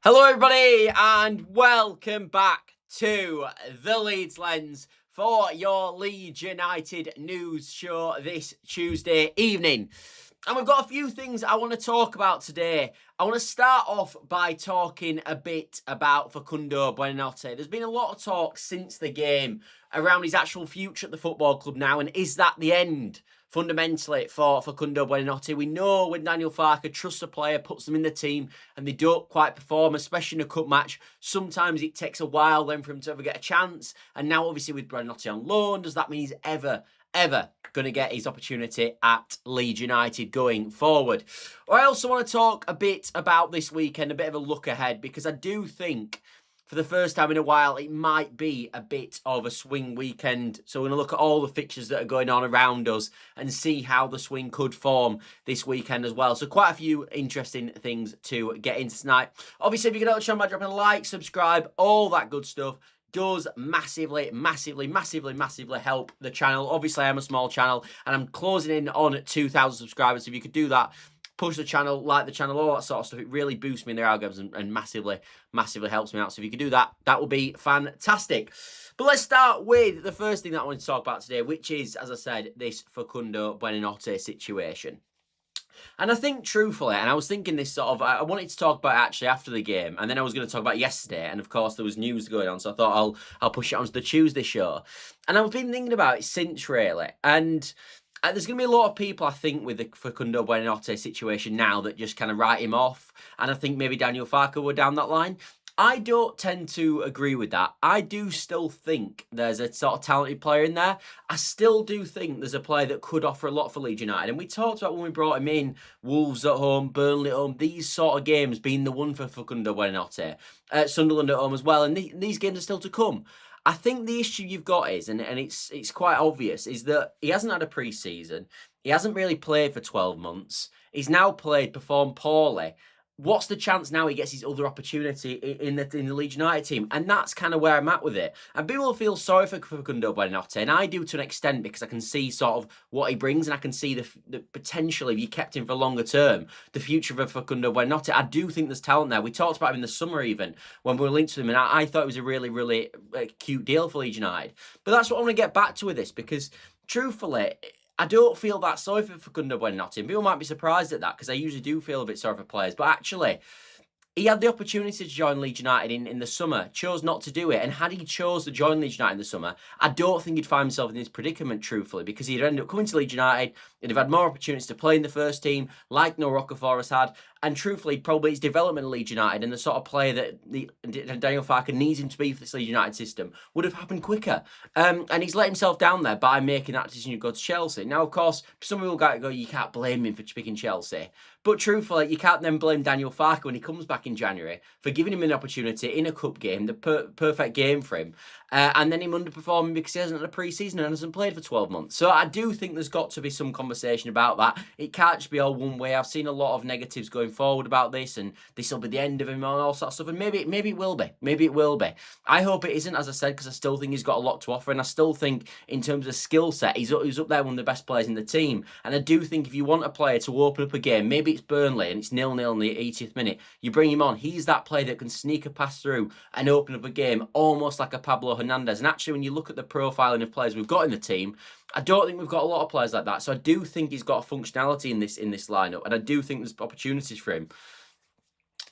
Hello everybody and welcome back to the Leeds Lens for your Leeds United news show this Tuesday evening. And we've got a few things I want to talk about today. I want to start off by talking a bit about Facundo Buonanotte. There's been a lot of talk since the game around his actual future at the football club now, and is that the end? Fundamentally, for Facundo Buonanotte, we know when Daniel Farke trusts a player, puts them in the team, and they don't quite perform, especially in a cup match, sometimes it takes a while then for him to ever get a chance. And now, obviously, with Buonanotte on loan, does that mean he's ever going to get his opportunity at Leeds United going forward? I also want to talk a bit about this weekend, a bit of a look ahead, because I do think for the first time in a while, it might be a bit of a swing weekend. So we're going to look at all the fixtures that are going on around us and see how the swing could form this weekend as well. So quite a few interesting things to get into tonight. Obviously, if you can help the channel by dropping a like, subscribe, all that good stuff does massively help the channel. Obviously, I'm a small channel and I'm closing in on 2,000 subscribers. So if you could do that, push the channel, like the channel, all that sort of stuff. It really boosts me in their algorithms and massively helps me out. So if you could do that, that would be fantastic. But let's start with the first thing that I want to talk about today, which is, as I said, this Facundo Buonanotte situation. And I think, truthfully, and I was thinking this sort of, I wanted to talk about it actually after the game, and then I was going to talk about it yesterday, and of course there was news going on, so I thought I'll push it onto the Tuesday show. And I've been thinking about it since, really, and there's going to be a lot of people, I think, with the Facundo Buonanotte situation now that just kind of write him off. And I think maybe Daniel Farke were down that line. I don't tend to agree with that. I do still think there's a sort of talented player in there. I still do think there's a player that could offer a lot for Leeds United. And we talked about when we brought him in, Wolves at home, Burnley at home, these sort of games being the one for Facundo Buonanotte. Sunderland at home as well. And these games are still to come. I think the issue you've got is, and it's quite obvious, is that he hasn't had a pre-season. He hasn't really played for 12 months. He's now performed poorly. What's the chance now he gets his other opportunity in the Leeds United team? And that's kind of where I'm at with it. And people feel sorry for Facundo Buonanotte, and I do to an extent because I can see sort of what he brings, and I can see the potential, if you kept him for longer term, the future of Facundo Buonanotte. I do think there's talent there. We talked about him in the summer even, when we were linked to him, and I thought it was a really cute deal for Leeds United. But that's what I want to get back to with this, because truthfully, I don't feel that sorry for Facundo Buonanotte. People might be surprised at that because I usually do feel a bit sorry for players. But actually, he had the opportunity to join Leeds United in the summer, chose not to do it. And had he chose to join Leeds United in the summer, I don't think he'd find himself in this predicament, truthfully, because he'd end up coming to Leeds United, he'd have had more opportunities to play in the first team, like Noel Rockefeller has had. And truthfully, probably his development at Leeds United and the sort of player that Daniel Farke needs him to be for this Leeds United system would have happened quicker. And he's let himself down there by making that decision to go to Chelsea. Now, of course, some people go, you can't blame him for picking Chelsea. But truthfully, you can't then blame Daniel Farke when he comes back in January for giving him an opportunity in a cup game, the perfect game for him, and then him underperforming because he hasn't had a pre-season and hasn't played for 12 months. So I do think there's got to be some conversation about that. It can't just be all one way. I've seen a lot of negatives going forward about this, and this will be the end of him and all sorts of stuff, and maybe it will be. Maybe it will be. I hope it isn't, as I said, because I still think he's got a lot to offer, and I still think in terms of skill set, he's up there, one of the best players in the team. And I do think if you want a player to open up a game, maybe it's Burnley and it's 0-0 in the 80th minute, you bring him on. He's that player that can sneak a pass through and open up a game almost like a Pablo Hernandez. And actually, when you look at the profiling of players we've got in the team, I don't think we've got a lot of players like that. So I do think he's got a functionality in this lineup, and I do think there's opportunities for him.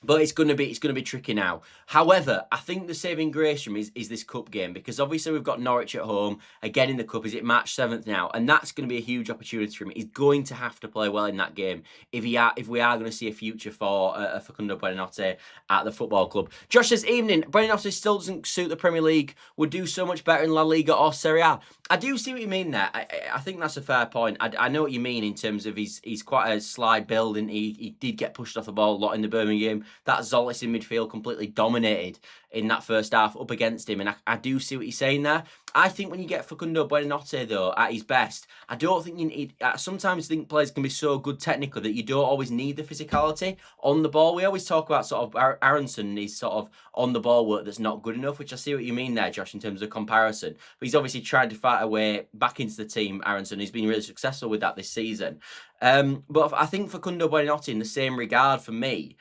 But it's going to be tricky now. However, I think the saving grace from him is this cup game, because obviously we've got Norwich at home again in the cup. Is it March 7th now? And that's going to be a huge opportunity for him. He's going to have to play well in that game if we are going to see a future for Facundo Buonanotte at the football club. Josh says, evening, Buonanotte still doesn't suit the Premier League, would do so much better in La Liga or Serie A. I do see what you mean there. I think that's a fair point. I know what you mean in terms of he's quite a slide build, and he did get pushed off the ball a lot in the Birmingham game. That Zolis in midfield completely dominated in that first half up against him, and I do see what you're saying there. I think when you get Facundo Buonanotte, though, at his best, I don't think you need... I sometimes think players can be so good technically that you don't always need the physicality on the ball. We always talk about sort of Aronson and his sort of on-the-ball work that's not good enough, which I see what you mean there, Josh, in terms of comparison. But he's obviously tried to fight a way back into the team, Aronson. He's been really successful with that this season. But I think Facundo Buonanotte, in the same regard for me,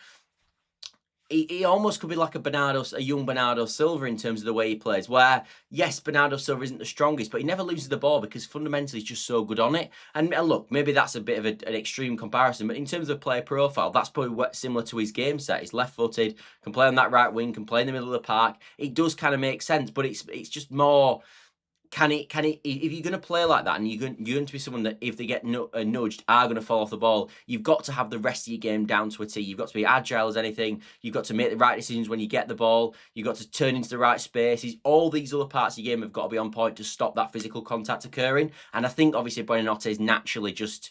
he almost could be like a young Bernardo Silva in terms of the way he plays, where, yes, Bernardo Silva isn't the strongest, but he never loses the ball because fundamentally he's just so good on it. And look, maybe that's a bit of an extreme comparison, but in terms of player profile, that's probably similar to his game set. He's left-footed, can play on that right wing, can play in the middle of the park. It does kind of make sense, but it's just more... Can he? If you're going to play like that, and you're going to be someone that, if they get nudged, are going to fall off the ball, you've got to have the rest of your game down to a T. You've got to be agile as anything. You've got to make the right decisions when you get the ball. You've got to turn into the right spaces. All these other parts of your game have got to be on point to stop that physical contact occurring. And I think, obviously, Buonanotte is naturally just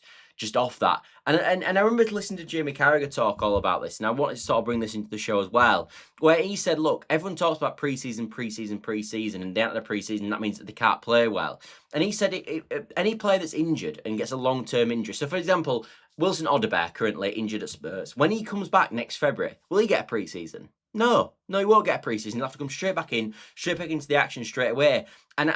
off that. And I remember listening to Jamie Carragher talk all about this, and I wanted to sort of bring this into the show as well, where he said, look, everyone talks about pre-season, and down to the pre-season, that means that they can't play well. And he said any player that's injured and gets a long-term injury, so for example, Wilson Odobert, currently injured at Spurs, when he comes back next February, will he get a pre-season? No, he won't get a pre-season. He'll have to come straight back into the action straight away. And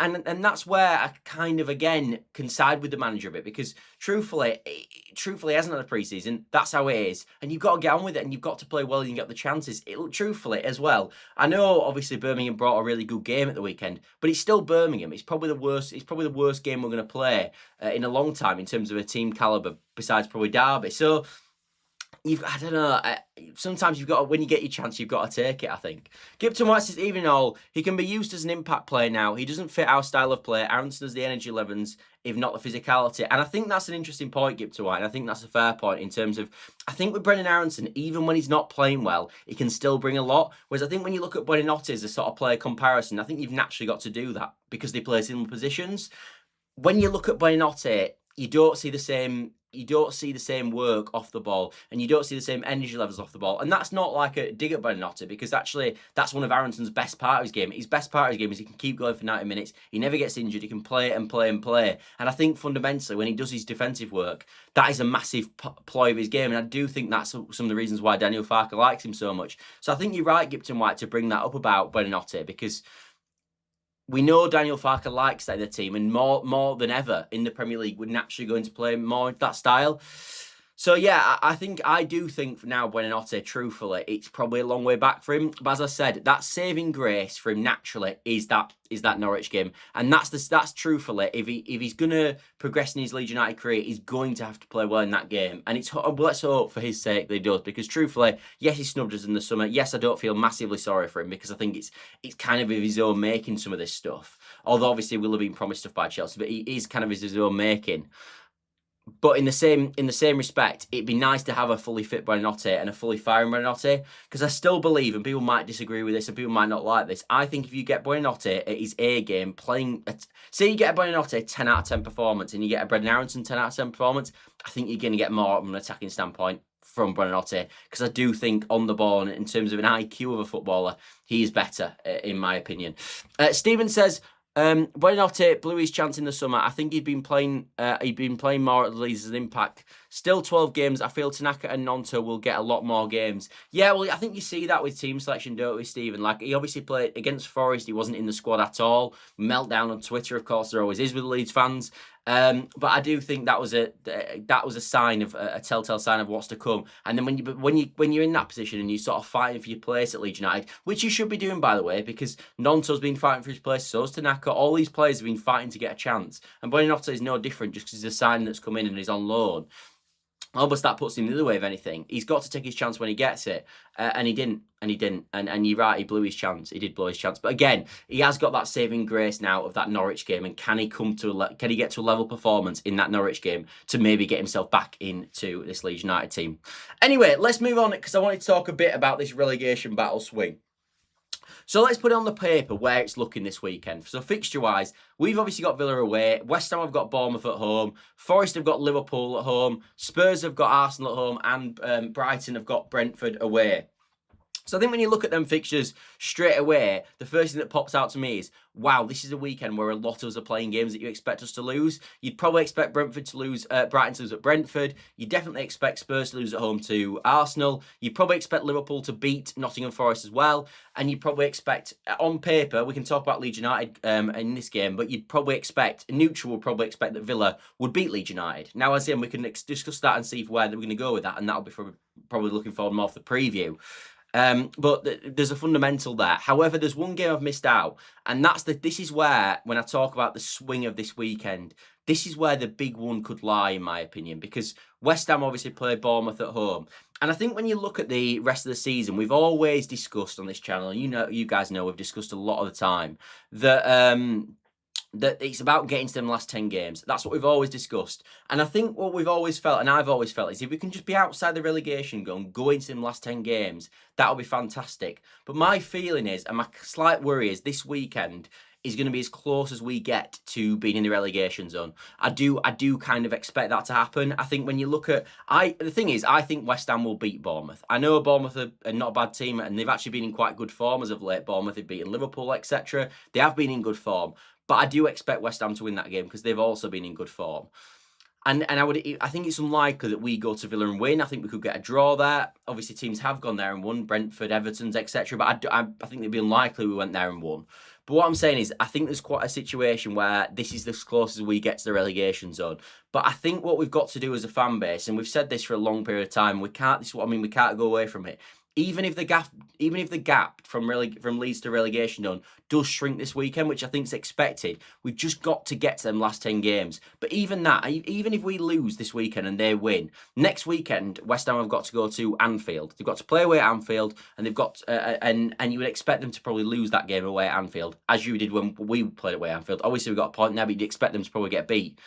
that's where I kind of, again, can side with the manager a bit, because truthfully, he hasn't had a pre-season. That's how it is. And you've got to get on with it, and you've got to play well and you get the chances. Truthfully, as well, I know, obviously, Birmingham brought a really good game at the weekend, but it's still Birmingham. It's probably the worst game we're going to play in a long time in terms of a team calibre, besides probably Derby. So... I don't know, sometimes you've got to, when you get your chance, you've got to take it, I think. Gipton White says, even all, he can be used as an impact player now. He doesn't fit our style of play. Aronson has the energy 11s, if not the physicality. And I think that's an interesting point, Gipton White, and I think that's a fair point in terms of, I think with Brendan Aronson, even when he's not playing well, he can still bring a lot. Whereas I think when you look at Buonanotte as a sort of player comparison, I think you've naturally got to do that because they play similar positions. When you look at Buonanotte, you don't see the same work off the ball, and you don't see the same energy levels off the ball. And that's not like a dig at Buonanotte, because actually that's one of Aronson's best part of his game. His best part of his game is he can keep going for 90 minutes. He never gets injured. He can play and play and play. And I think fundamentally when he does his defensive work, that is a massive ploy of his game. And I do think that's some of the reasons why Daniel Farke likes him so much. So I think you're right, Gipton White, to bring that up about Buonanotte, because we know Daniel Farke likes that in the team, and more than ever in the Premier League, we're naturally going to play more that style. So yeah, I do think for now, Buonanotte, truthfully, it's probably a long way back for him. But as I said, that saving grace for him naturally is that Norwich game, and that's truthfully, if he's gonna progress in his Leeds United career, he's going to have to play well in that game. And let's hope for his sake that he does, because truthfully, yes, he snubbed us in the summer. Yes, I don't feel massively sorry for him, because I think it's kind of his own making, some of this stuff. Although obviously we'll have been promised stuff by Chelsea, but he is kind of his own making. But in the same respect, it'd be nice to have a fully fit Buonanotte and a fully firing Buonanotte, because I still believe, and people might disagree with this and people might not like this, I think if you get Buonanotte at his A game, say you get a Buonanotte 10 out of 10 performance and you get a Brendan Aronson 10 out of 10 performance, I think you're going to get more from an attacking standpoint from Buonanotte, because I do think on the ball, and in terms of an IQ of a footballer, he is better, in my opinion. Stephen says, Buonanotte blew his chance in the summer. I think he'd been playing more at Leeds as an impact. Still 12 games. I feel Tanaka and Gnonto will get a lot more games. Yeah, well, I think you see that with team selection, don't we, Stephen? Like, he obviously played against Forest. He wasn't in the squad at all. Meltdown on Twitter, of course, there always is with Leeds fans. But I do think that was a sign of a telltale sign of what's to come. And then when you're in that position and you're sort of fighting for your place at Leeds United, which you should be doing, by the way, because Gnonto's been fighting for his place, so's Tanaka. All these players have been fighting to get a chance, and Buonanotte is no different, just because he's a signing that's come in and he's on loan. Almost that puts him the other way, if anything. He's got to take his chance when he gets it, and he didn't. And you're right, he blew his chance. He did blow his chance. But again, he has got that saving grace now of that Norwich game, and can he get to a level performance in that Norwich game to maybe get himself back into this Leeds United team? Anyway, let's move on, because I wanted to talk a bit about this relegation battle swing. So let's put it on the paper where it's looking this weekend. So fixture-wise, we've obviously got Villa away. West Ham have got Bournemouth at home. Forest have got Liverpool at home. Spurs have got Arsenal at home. And Brighton have got Brentford away. So I think when you look at them fixtures straight away, the first thing that pops out to me is, wow, this is a weekend where a lot of us are playing games that you expect us to lose. You'd probably expect Brighton to lose at Brentford. You definitely expect Spurs to lose at home to Arsenal. You probably expect Liverpool to beat Nottingham Forest as well. And you probably expect, on paper, we can talk about Leeds United in this game, but you'd probably expect, neutral would probably expect that Villa would beat Leeds United. Now, as in, we can discuss that and see where we're going to go with that, and that'll be probably looking forward more to the preview. But there's a fundamental there. However, there's one game I've missed out, and this is where, when I talk about the swing of this weekend, this is where the big one could lie, in my opinion, because West Ham obviously play Bournemouth at home. And I think when you look at the rest of the season, we've always discussed on this channel, and you guys know we've discussed a lot of the time, that it's about getting to them last 10 games. That's what we've always discussed. And I think what we've always felt, and I've always felt, is if we can just be outside the relegation go into them last 10 games, that'll be fantastic. But my feeling is, and my slight worry is, this weekend is going to be as close as we get to being in the relegation zone. I do kind of expect that to happen. I think when you look at, the thing is, I think West Ham will beat Bournemouth. I know Bournemouth are not a bad team, and they've actually been in quite good form as of late. Bournemouth have beaten Liverpool, etc. They have been in good form. But I do expect West Ham to win that game because they've also been in good form. And I think it's unlikely that we go to Villa and win. I think we could get a draw there. Obviously, teams have gone there and won, Brentford, Everton's, etc. But I think it'd be unlikely we went there and won. But what I'm saying is, I think there's quite a situation where this is as close as we get to the relegation zone. But I think what we've got to do as a fan base, and we've said this for a long period of time, we can't go away from it. Even if the gap from Leeds to relegation zone does shrink this weekend, which I think is expected, we've just got to get to them last 10 games. But even if we lose this weekend and they win, next weekend West Ham have got to go to Anfield. They've got to play away at Anfield, and they've got and you would expect them to probably lose that game away at Anfield, as you did when we played away at Anfield. Obviously, we got a point now, but you'd expect them to probably get beat.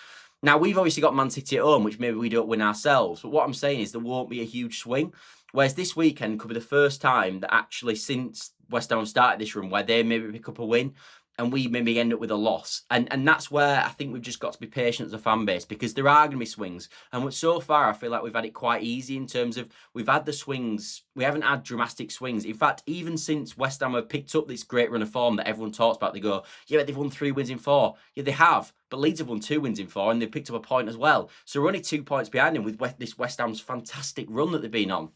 Now, we've obviously got Man City at home, which maybe we don't win ourselves. But what I'm saying is there won't be a huge swing. Whereas this weekend could be the first time that actually since West Ham started this run where they maybe pick up a win and we maybe end up with a loss. And that's where I think we've just got to be patient as a fan base, because there are going to be swings. And so far, I feel like we've had it quite easy in terms of we've had the swings. We haven't had dramatic swings. In fact, even since West Ham have picked up this great run of form that everyone talks about, they go, yeah, they've won 3 wins in 4. Yeah, they have. But Leeds have won 2 wins in 4 and they've picked up a point as well. So we're only 2 points behind them with this West Ham's fantastic run that they've been on.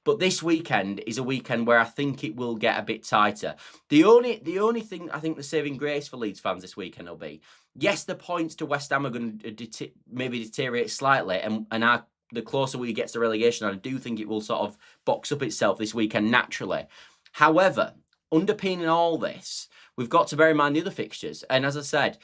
But this weekend is a weekend where I think it will get a bit tighter. The only thing I think the saving grace for Leeds fans this weekend will be, yes, the points to West Ham are going to maybe deteriorate slightly, and the closer we get to relegation, I do think it will sort of box up itself this weekend naturally. However, underpinning all this, we've got to bear in mind the other fixtures. And as I said,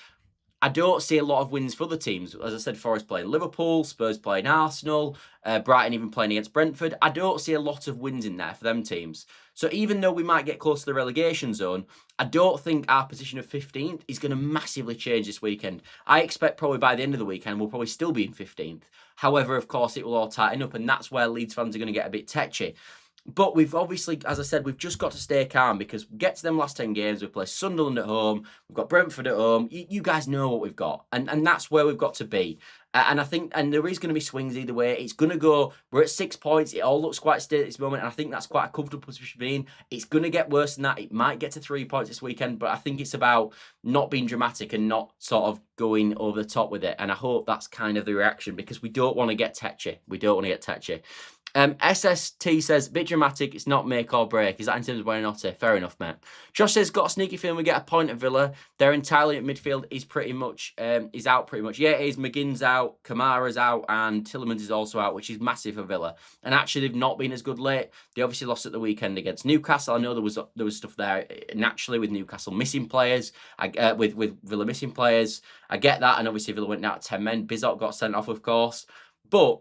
I don't see a lot of wins for other teams. As I said, Forest playing Liverpool, Spurs playing Arsenal, Brighton even playing against Brentford. I don't see a lot of wins in there for them teams. So even though we might get close to the relegation zone, I don't think our position of 15th is going to massively change this weekend. I expect probably by the end of the weekend, we'll probably still be in 15th. However, of course, it will all tighten up, and that's where Leeds fans are going to get a bit tetchy. But we've obviously, as I said, we've just got to stay calm, because we get to them last 10 games, we play Sunderland at home, we've got Brentford at home. You guys know what we've got, and that's where we've got to be. And I think, and there is going to be swings either way. It's going to go, we're at 6 points, it all looks quite steady at this moment, and I think that's quite a comfortable position to be in. It's going to get worse than that. It might get to 3 points this weekend, but I think it's about not being dramatic and not sort of going over the top with it. And I hope that's kind of the reaction, because we don't want to get tetchy. We don't want to get tetchy. SST says, bit dramatic, it's not make or break. Is that in terms of Buonanotte? Fair enough, mate. Josh says, got a sneaky feeling we get a point at Villa. They're entirely at midfield. He's pretty much, he's out pretty much. Yeah, it is. McGinn's out, Kamara's out, and Tielemans is also out, which is massive for Villa. And actually, they've not been as good late. They obviously lost at the weekend against Newcastle. I know there was stuff there naturally with Newcastle missing players, with Villa missing players. I get that, and obviously Villa went out 10 men. Bizot got sent off, of course. But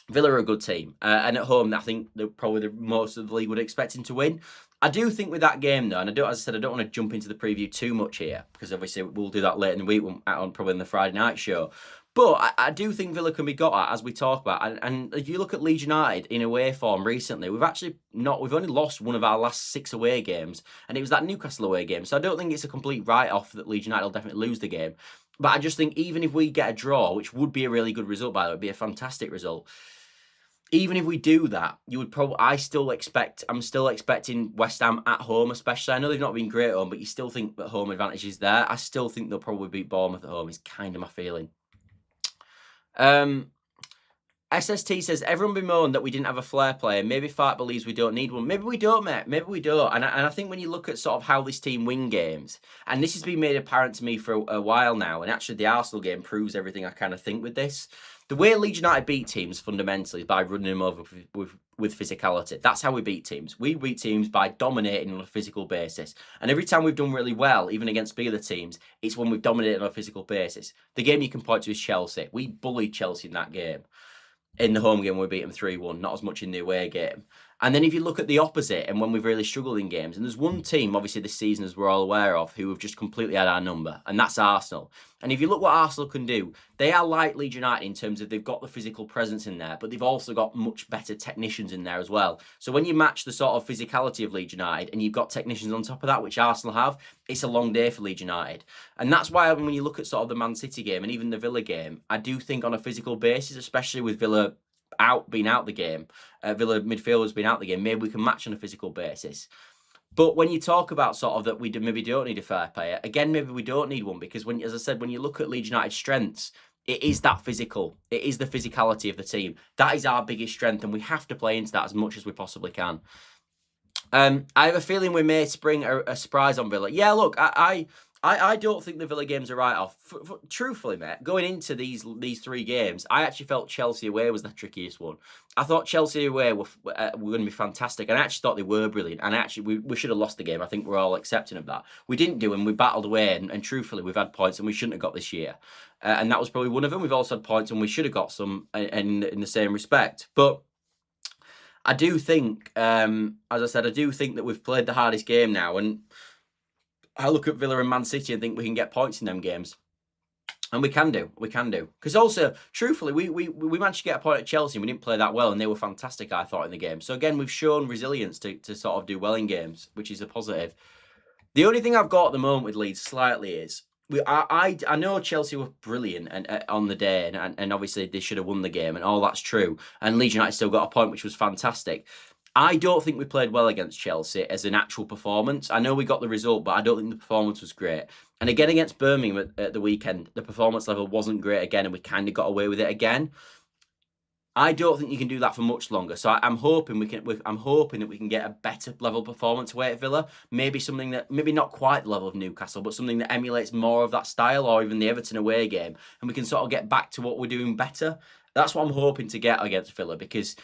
Villa are a good team, and at home, I think they're probably the most of the league would expect him to win. I do think with that game, though, and as I said, I don't want to jump into the preview too much here, because obviously we'll do that later in the week, probably in the Friday night show. But I do think Villa can be got at, as we talk about. And if you look at Leeds United in away form recently, we've only lost one of our last 6 away games, and it was that Newcastle away game. So I don't think it's a complete write-off that Leeds United will definitely lose the game. But I just think even if we get a draw, which would be a really good result, by the way, it'd be a fantastic result. Even if we do that, you would probably. I'm still expecting West Ham at home, especially. I know they've not been great at home, but you still think that home advantage is there. I still think they'll probably beat Bournemouth at home. Is kind of my feeling. SST says, everyone bemoaned that we didn't have a flair player. Maybe Fart believes we don't need one. Maybe we don't, mate. Maybe we don't. And I think when you look at sort of how this team win games, and this has been made apparent to me for a while now, and actually the Arsenal game proves everything I kind of think with this. The way Leeds United beat teams fundamentally is by running them over with physicality. That's how we beat teams. We beat teams by dominating on a physical basis. And every time we've done really well, even against bigger teams, it's when we've dominated on a physical basis. The game you can point to is Chelsea. We bullied Chelsea in that game. In the home game, we beat them 3-1, not as much in the away game. And then if you look at the opposite, and when we've really struggled in games, and there's one team, obviously, this season, as we're all aware of, who have just completely had our number, and that's Arsenal. And if you look what Arsenal can do, they are like Leeds United in terms of they've got the physical presence in there, but they've also got much better technicians in there as well. So when you match the sort of physicality of Leeds United, and you've got technicians on top of that, which Arsenal have, it's a long day for Leeds United. And that's why when you look at sort of the Man City game, and even the Villa game, I do think on a physical basis, especially with Villa being out the game, Villa midfielders being out the game, maybe we can match on a physical basis. But when you talk about sort of that we maybe don't need a fair player, again, maybe we don't need one, because when, as I said, when you look at Leeds United's strengths, it is that physical. It is the physicality of the team. That is our biggest strength, and we have to play into that as much as we possibly can. I have a feeling we may spring a surprise on Villa. Yeah, look, I don't think the Villa game's a write-off. Truthfully, mate, going into these 3 games, I actually felt Chelsea away was the trickiest one. I thought Chelsea away were going to be fantastic, and I actually thought they were brilliant. And actually, we should have lost the game. I think we're all accepting of that. We didn't do, and we battled away. And truthfully, we've had points, and we shouldn't have got this year. And that was probably one of them. We've also had points, and we should have got some in the same respect. But I do think, as I said, I do think that we've played the hardest game now, and I look at Villa and Man City and think we can get points in them games. And we can do. Because also, truthfully, we managed to get a point at Chelsea and we didn't play that well, and they were fantastic, I thought, in the game. So again, we've shown resilience to sort of do well in games, which is a positive. The only thing I've got at the moment with Leeds slightly is, I know Chelsea were brilliant on the day, and obviously they should have won the game, and all that's true. And Leeds United still got a point, which was fantastic. I don't think we played well against Chelsea as an actual performance. I know we got the result, but I don't think the performance was great. And again, against Birmingham at the weekend, the performance level wasn't great again, and we kind of got away with it again. I don't think you can do that for much longer. So I'm hoping I'm hoping that we can get a better level performance away at Villa. Maybe something that, maybe not quite the level of Newcastle, but something that emulates more of that style, or even the Everton away game, and we can sort of get back to what we're doing better. That's what I'm hoping to get against Villa, because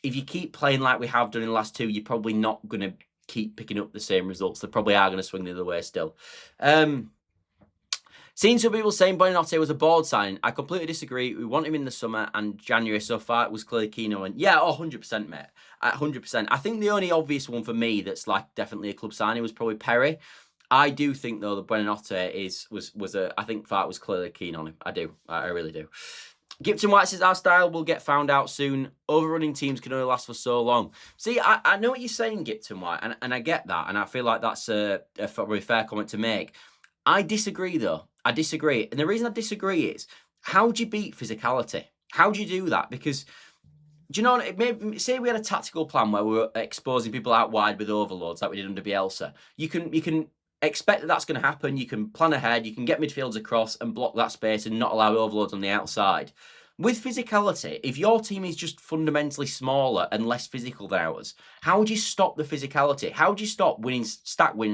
if you keep playing like we have done in the last 2, you're probably not going to keep picking up the same results. They probably are going to swing the other way still. Seen some people saying Buonanotte was a board signing. I completely disagree. We want him in the summer, and January so far it was clearly keen on. Yeah, 100%, mate. 100%. I think the only obvious one for me that's like definitely a club signing was probably Perry. I do think though that Buonanotte was I think Fart was clearly keen on him. I do. I really do. Gipton White says, our style will get found out soon. Overrunning teams can only last for so long. See, I know what you're saying, Gipton White, and I get that, and I feel like that's a very fair comment to make. I disagree, though. I disagree. And the reason I disagree is, how do you beat physicality? How do you do that? Because, do you know, maybe, say we had a tactical plan where we were exposing people out wide with overloads like we did under Bielsa. You can expect that that's going to happen. You can plan ahead. You can get midfields across and block that space and not allow overloads on the outside. With physicality, if your team is just fundamentally smaller and less physical than ours, how would you stop the physicality? How would you stop winning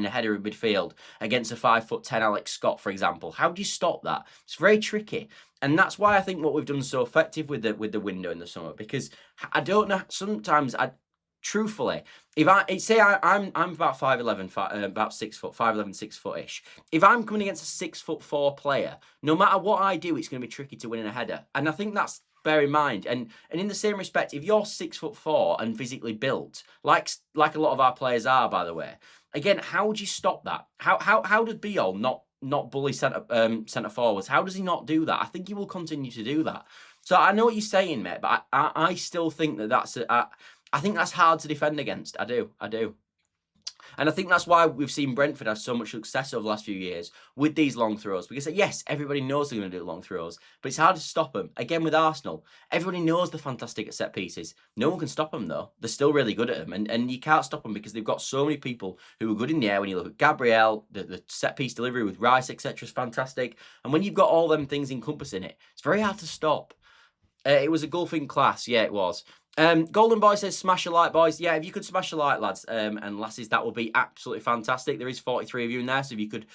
a header in midfield against a 5'10" Alex Scott, for example? How do you stop that? It's very tricky. And that's why I think what we've done so effective with the window in the summer, because I don't know, sometimes truthfully, if I'm about 5'11", about 6 foot, 5'11", 6 foot-ish. If I'm coming against a 6'4" player, no matter what I do, it's going to be tricky to win in a header. And I think that's, bear in mind. And in the same respect, if you're 6'4" and physically built, like a lot of our players are, by the way, again, how would you stop that? How does Biol not bully centre forwards? How does he not do that? I think he will continue to do that. So I know what you're saying, mate, but I still think that's I think that's hard to defend against. I do. And I think that's why we've seen Brentford have so much success over the last few years with these long throws. Because, yes, everybody knows they're going to do long throws, but it's hard to stop them. Again, with Arsenal, everybody knows they're fantastic at set pieces. No one can stop them, though. They're still really good at them. And you can't stop them because they've got so many people who are good in the air. When you look at Gabriel, the set piece delivery with Rice, etc. is fantastic. And when you've got all them things encompassing it, it's very hard to stop. It was a golfing class. Yeah, it was. Golden Boy says, smash a like, boys. Yeah, if you could smash a like, lads and lasses, that would be absolutely fantastic. There is 43 of you in there, so if you could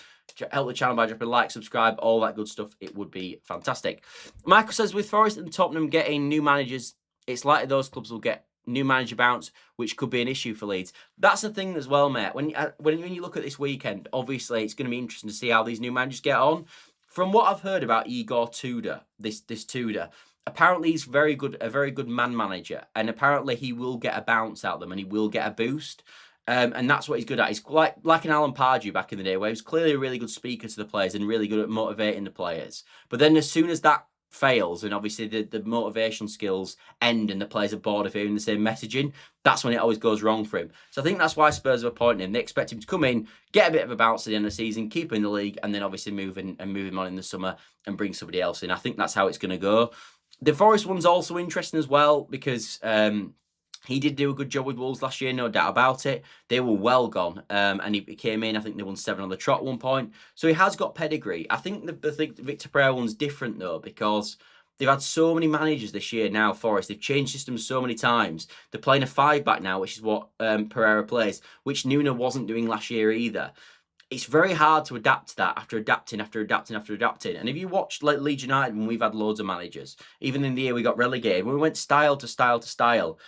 help the channel by dropping a like, subscribe, all that good stuff, it would be fantastic. Michael says, with Forest and Tottenham getting new managers, it's likely those clubs will get new manager bounce, which could be an issue for Leeds. That's the thing as well, mate. When you look at this weekend, obviously it's going to be interesting to see how these new managers get on. From what I've heard about Igor Tudor, this Tudor, apparently he's a very good man manager, and apparently he will get a bounce out of them and he will get a boost. And that's what he's good at. He's like an Alan Pardew back in the day, where he was clearly a really good speaker to the players and really good at motivating the players. But then as soon as that fails, and obviously the motivation skills end and the players are bored of hearing the same messaging, that's when it always goes wrong for him. So I think that's why Spurs are appointing him. They expect him to come in, get a bit of a bounce at the end of the season, keep him in the league, and then obviously move him on in the summer and bring somebody else in. I think that's how it's going to go. The Forest one's also interesting as well, because he did do a good job with Wolves last year, no doubt about it. They were well gone, and he came in. I think they won 7 on the trot at one point. So he has got pedigree. I think the Victor Pereira one's different, though, because they've had so many managers this year now, Forest. They've changed systems so many times. They're playing a 5-back now, which is what Pereira plays, which Nuno wasn't doing last year either. It's very hard to adapt to that after adapting. And if you watch like Leeds United, when we've had loads of managers, even in the year we got relegated, when we went style to style,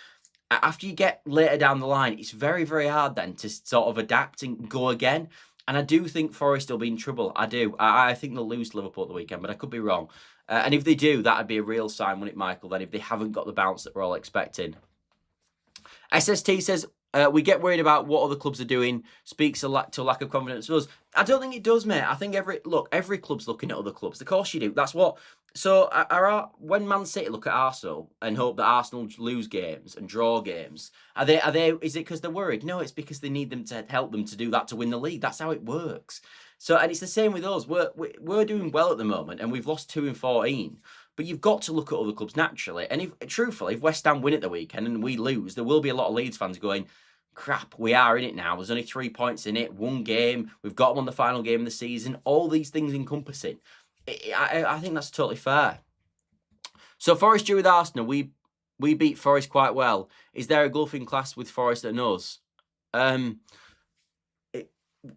after you get later down the line, it's very, very hard then to sort of adapt and go again. And I do think Forest will be in trouble. I do. I think they'll lose to Liverpool at the weekend, but I could be wrong. And if they do, that'd be a real sign, wouldn't it, Michael, then, if they haven't got the bounce that we're all expecting. SST says, we get worried about what other clubs are doing, speaks to lack of confidence to us. I don't think it does, mate. I think every club's looking at other clubs. Of course you do. That's what. So when Man City look at Arsenal and hope that Arsenal lose games and draw games, are they? Is it because they're worried? No, it's because they need them to help them to do that to win the league. That's how it works. So, and it's the same with us. We're doing well at the moment, and we've lost 2 in 14. But you've got to look at other clubs naturally. And if West Ham win at the weekend and we lose, there will be a lot of Leeds fans going, crap, we are in it now. There's only 3 points in it, 1 game. We've got them on the final game of the season. All these things encompassing. I think that's totally fair. So Forest drew with Arsenal. We beat Forest quite well. Is there a gulfing class with Forest and us?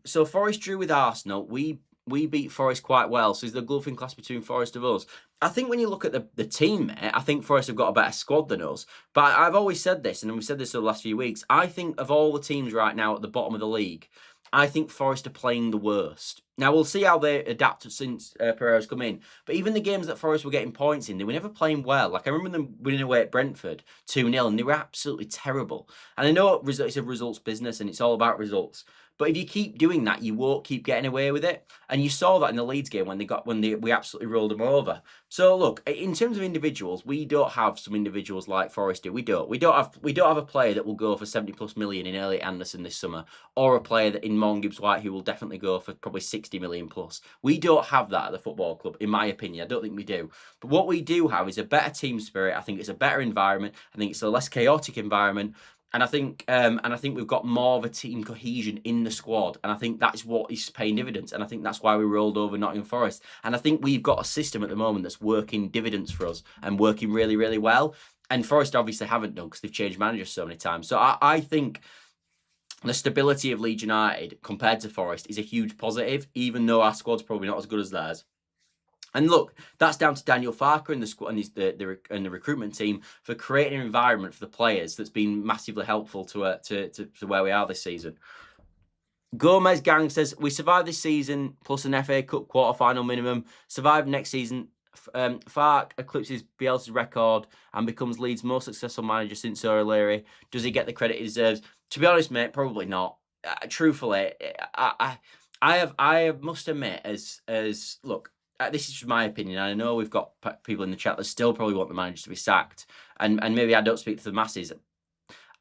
So Forest drew with Arsenal. We beat Forest quite well. So is there a gulfing class between Forest and us? I think when you look at the team, mate, I think Forest have got a better squad than us. But I've always said this, and we've said this over the last few weeks. I think of all the teams right now at the bottom of the league, I think Forest are playing the worst. Now, we'll see how they adapt since Pereira's come in. But even the games that Forest were getting points in, they were never playing well. Like, I remember them winning away at Brentford 2-0, and they were absolutely terrible. And I know it's a results business, and it's all about results. But if you keep doing that, you won't keep getting away with it. And you saw that in the Leeds game when we absolutely rolled them over. So look, in terms of individuals, we don't have some individuals like Forest do. We don't have a player that will go for 70+ million in Elliot Anderson this summer, or a player that in Morgan Gibbs-White who will definitely go for probably 60 million plus. We don't have that at the football club, in my opinion. I don't think we do. But what we do have is a better team spirit. I think it's a better environment. I think it's a less chaotic environment. And I think we've got more of a team cohesion in the squad. And I think that's what is paying dividends. And I think that's why we rolled over Nottingham Forest. And I think we've got a system at the moment that's working dividends for us and working really, really well. And Forest obviously haven't done because they've changed managers so many times. So I think the stability of Leeds United compared to Forest is a huge positive, even though our squad's probably not as good as theirs. And look, that's down to Daniel Farker and the squad and the recruitment team for creating an environment for the players that's been massively helpful to where we are this season. Gomez Gang says, we survived this season plus an FA Cup quarter-final minimum. Survive next season. Fark eclipses Bielsa's record and becomes Leeds' most successful manager since O'Leary. Does he get the credit he deserves? To be honest, mate, probably not. Truthfully, I must admit, look, this is just my opinion. I know we've got people in the chat that still probably want the manager to be sacked, and maybe I don't speak to the masses.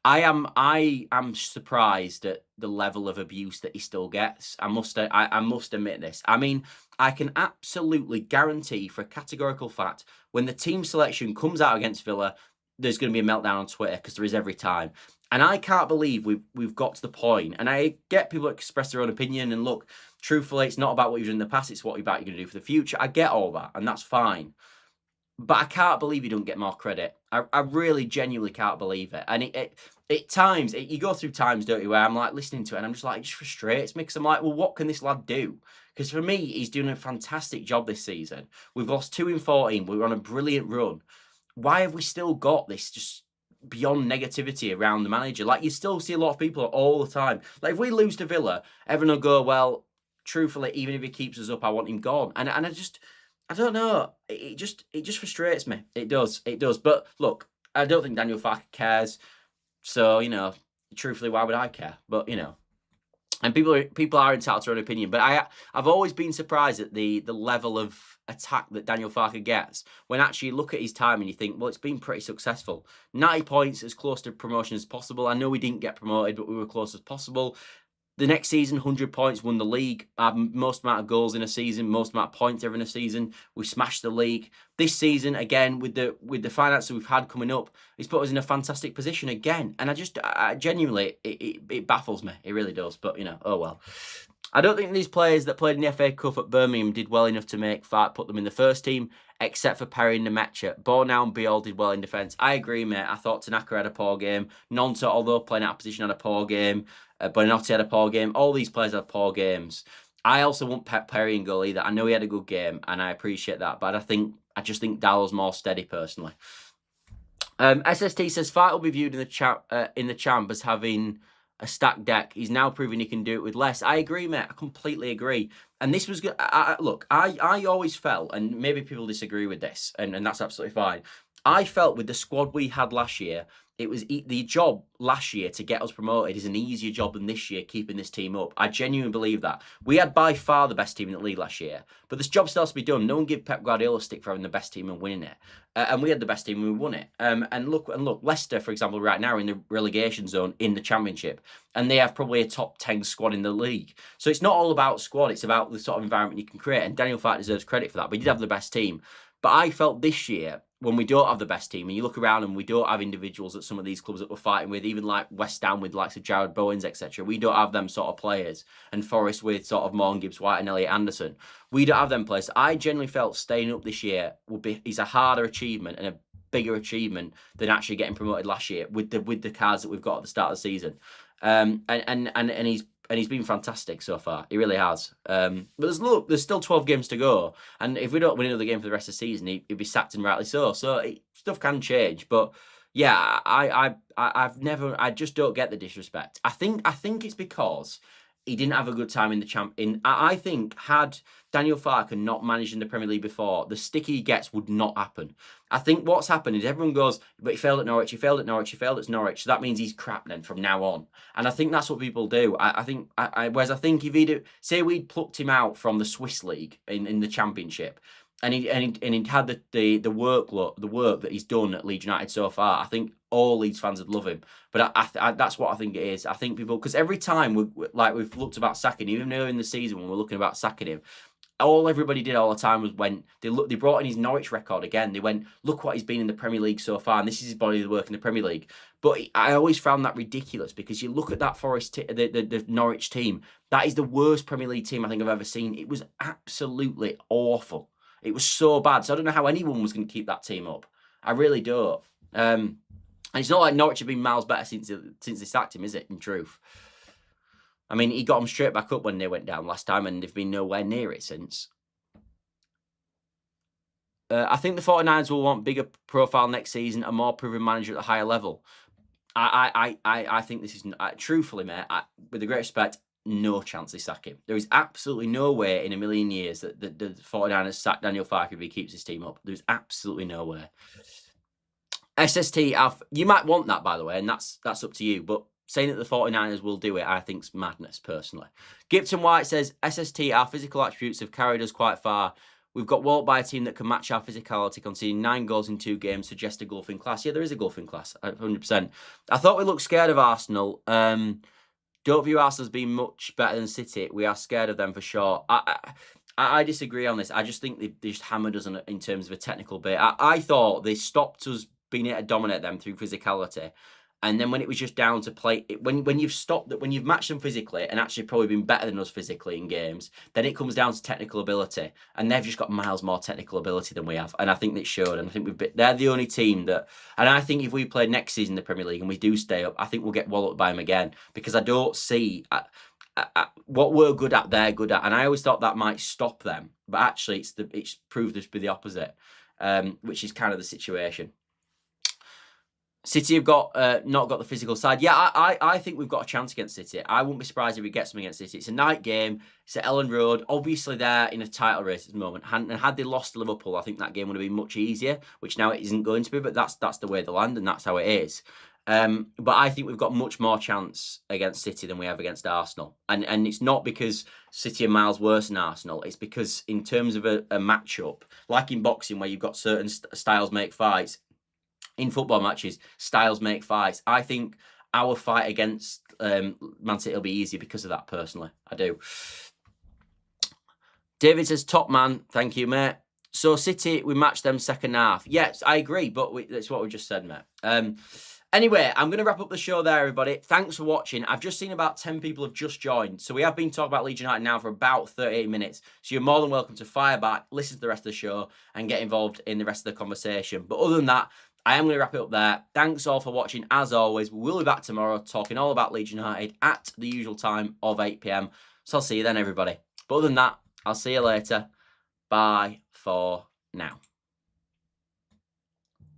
I am surprised at the level of abuse that he still gets. I must admit this. I mean, I can absolutely guarantee for a categorical fact when the team selection comes out against Villa, there's going to be a meltdown on Twitter, because there is every time. And I can't believe we've got to the point. And I get people that express their own opinion. And look, truthfully, it's not about what you've done in the past. It's what you're going to do for the future. I get all that, and that's fine. but I can't believe he don't get more credit. I really genuinely can't believe it. And at times, you go through times, don't you, where I'm like listening to it and I'm just like, it just frustrates me because I'm like, well, what can this lad do? Because for me, he's doing a fantastic job this season. We've lost 2 in 14. We're on a brilliant run. Why have we still got this just beyond negativity around the manager? Like, you still see a lot of people all the time. Like, if we lose to Villa, everyone will go, well, truthfully, even if he keeps us up, I want him gone. And I don't know. It just frustrates me. It does. But look, I don't think Daniel Farke cares. So, truthfully, why would I care? But, and people are entitled to their own opinion. But I've always been surprised at the level of attack that Daniel Farke gets when actually you look at his time and you think, well, it's been pretty successful. 90 points, as close to promotion as possible. I know we didn't get promoted, but we were close as possible. The next season, 100 points, won the league. Most amount of goals in a season, most amount of points ever in a season. We smashed the league. This season, again, with the finances we've had coming up, it's put us in a fantastic position again. And I genuinely, it baffles me. It really does. But, oh well. I don't think these players that played in the FA Cup at Birmingham did well enough to make Farke put them in the first team, except for Perry and Nemecha. Bournemouth and Biol did well in defence. I agree, mate. I thought Tanaka had a poor game. Nonto, although playing out of position, had a poor game. Buonanotte had a poor game. All these players had poor games. I also want Perry in goal either. I know he had a good game, and I appreciate that. But I just think Dallow's more steady, personally. SST says Farke will be viewed in the champ as having a stacked deck. He's now proving he can do it with less. I agree, mate. I completely agree. And this was good. Look, I always felt, and maybe people disagree with this, and that's absolutely fine. I felt with the squad we had last year, it was the job last year to get us promoted is an easier job than this year, keeping this team up. I genuinely believe that. We had by far the best team in the league last year, but this job still has to be done. No one give Pep Guardiola a stick for having the best team and winning it. And we had the best team and we won it. And look, Leicester, for example, right now are in the relegation zone in the Championship, and they have probably a top 10 squad in the league. So it's not all about squad, it's about the sort of environment you can create. And Daniel Farke deserves credit for that, but he did have the best team. But I felt this year, when we don't have the best team, and you look around and we don't have individuals at some of these clubs that we're fighting with, even like West Ham with likes of Jared Bowens, etc. We don't have them sort of players. And Forest with sort of Morgan Gibbs-White and Elliot Anderson. We don't have them players. I generally felt staying up this year is a harder achievement and a bigger achievement than actually getting promoted last year with the cards that we've got at the start of the season. And he's been fantastic so far. He really has. But there's still 12 games to go. And if we don't win another game for the rest of the season, he'd be sacked, and rightly so. So stuff can change. But yeah, I just don't get the disrespect. I think it's because he didn't have a good time in the champ. I think had Daniel Farke not managed in the Premier League before, the stick he gets would not happen. I think what's happened is everyone goes, but he failed at Norwich, he failed at Norwich, he failed at Norwich. So that means he's crap then from now on. And I think that's what people do. Whereas I think if we'd plucked him out from the Swiss League in the Championship, and he'd had the work that he's done at Leeds United so far, I think all Leeds fans would love him. But that's what I think it is. I think people, because every time we've looked about sacking him, even though in the season when we're looking about sacking him, all everybody did all the time was they brought in his Norwich record again. They went, look what he's been in the Premier League so far, and this is his body of work in the Premier League. But I always found that ridiculous, because you look at that the Norwich team, that is the worst Premier League team I think I've ever seen. It was absolutely awful. It was so bad. So I don't know how anyone was going to keep that team up. I really don't. And it's not like Norwich have been miles better since they sacked him, is it, in truth? I mean, he got them straight back up when they went down last time, and they've been nowhere near it since. I think the 49ers will want bigger profile next season, a more proven manager at a higher level. I think this is, truthfully, mate, with the great respect, no chance they sack him. There is absolutely no way in a million years that the 49ers sack Daniel Farke if he keeps his team up. There's absolutely no way. SST, you might want that, by the way, and that's up to you, but saying that the 49ers will do it, I think, is madness, personally. Gibson White says, SST, our physical attributes have carried us quite far. We've got walked by a team that can match our physicality, conceding 9 goals in 2 games, suggest a gulfing class. Yeah, there is a gulfing class, 100%. I thought we looked scared of Arsenal. Don't view Arsenal as being much better than City. We are scared of them for sure. I disagree on this. I just think they just hammered us in terms of a technical bit. I thought they stopped us being able to dominate them through physicality. And then when it was just down to play, when you've stopped that, when you've matched them physically and actually probably been better than us physically in games, then it comes down to technical ability. And they've just got miles more technical ability than we have. And I think that showed. And I think they're the only team that, and I think if we play next season in the Premier League and we do stay up, I think we'll get walloped by them again, because I don't see what we're good at, they're good at. And I always thought that might stop them. But actually, it's proved to be the opposite, which is kind of the situation. City have not got the physical side. Yeah, I think we've got a chance against City. I wouldn't be surprised if we get something against City. It's a night game. It's at Ellen Road. Obviously, they're in a title race at the moment. And had they lost to Liverpool, I think that game would have been much easier, which now it isn't going to be. But that's the way they land, and that's how it is. But I think we've got much more chance against City than we have against Arsenal. And it's not because City are miles worse than Arsenal. It's because in terms of a matchup, like in boxing where you've got certain styles make fights, in football matches, styles make fights. I think our fight against Man City will be easier because of that, personally. I do. David says, top man. Thank you, mate. So City, we matched them second half. Yes, I agree, but that's what we just said, mate. Anyway, I'm going to wrap up the show there, everybody. Thanks for watching. I've just seen about 10 people have just joined. So we have been talking about Leeds United now for about 38 minutes. So you're more than welcome to fire back, listen to the rest of the show, and get involved in the rest of the conversation. But other than that, I am going to wrap it up there. Thanks all for watching. As always, we'll be back tomorrow talking all about Leeds United at the usual time of 8 p.m. So I'll see you then, everybody. But other than that, I'll see you later. Bye for now.